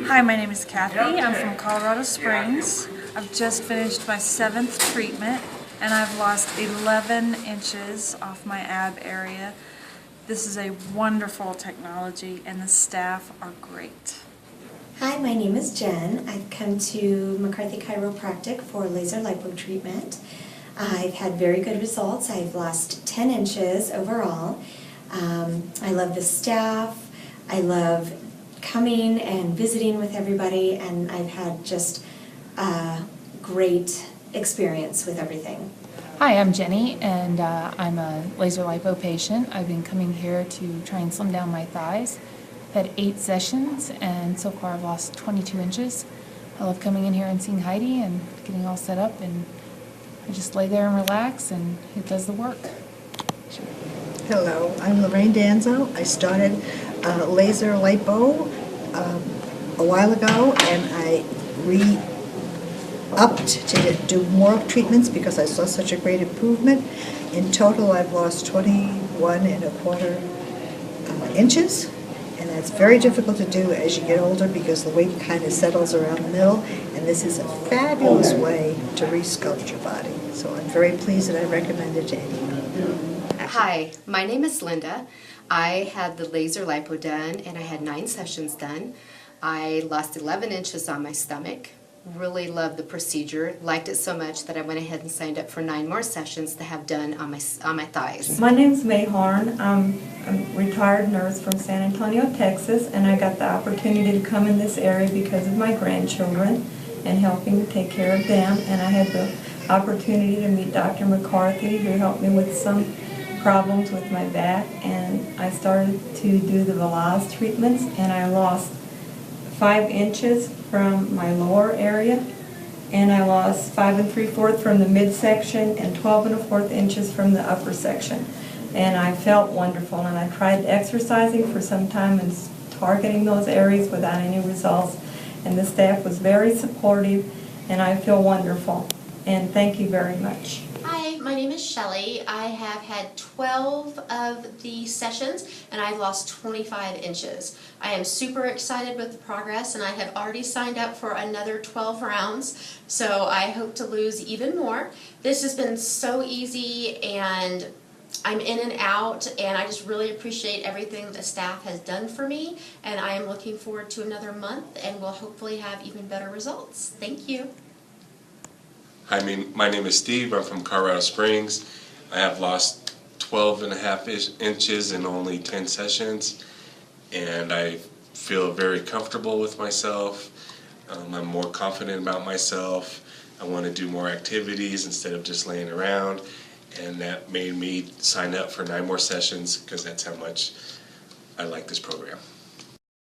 Hi, my name is Kathy. I'm from Colorado Springs. I've just finished my 7th treatment and I've lost 11 inches off my ab area. This is a wonderful technology and the staff are great. Hi, my name is Jen. I've come to McCarthy Chiropractic for laser lipo treatment. I've had very good results. I've lost 10 inches overall. I love the staff. I love coming and visiting with everybody, and I've had just a great experience with everything. Hi, I'm Jenny, and I'm a laser lipo patient. I've been coming here to try and slim down my thighs. I've had 8 sessions, and so far I've lost 22 inches. I love coming in here and seeing Heidi and getting all set up, and I just lay there and relax, and it does the work. Hello, I'm Lorraine Danzo. I started laser lipo a while ago, and I re-upped to do more treatments because I saw such a great improvement. In total, I've lost 21.25 inches, and that's very difficult to do as you get older because the weight kind of settles around the middle, and this is a fabulous way to re-sculpt your body. So I'm very pleased that I recommend it to anyone. Hi, my name is Linda. I had the laser lipo done and I had 9 sessions done. I lost 11 inches on my stomach. Really loved the procedure. Liked it so much that I went ahead and signed up for 9 more sessions to have done on my thighs. My name's May Horn. I'm a retired nurse from San Antonio, Texas, and I got the opportunity to come in this area because of my grandchildren and helping to take care of them. And I had the opportunity to meet Dr. McCarthy, who helped me with some problems with my back, and I started to do the Velaz treatments, and I lost 5 inches from my lower area, and I lost 5 3/4 from the midsection and 12 1/4 inches from the upper section. And I felt wonderful, and I tried exercising for some time and targeting those areas without any results, and the staff was very supportive, and I feel wonderful. And thank you very much. Hi, my name is Shelly. I have had 12 of the sessions and I've lost 25 inches. I am super excited with the progress, and I have already signed up for another 12 rounds, so I hope to lose even more. This has been so easy, and I'm in and out, and I just really appreciate everything the staff has done for me, and I am looking forward to another month, and we'll hopefully have even better results. Thank you. Hi, my name is Steve. I'm from Colorado Springs. I have lost 12.5 inches in only 10 sessions, and I feel very comfortable with myself. I'm more confident about myself. I want to do more activities instead of just laying around, and that made me sign up for 9 more sessions because that's how much I like this program.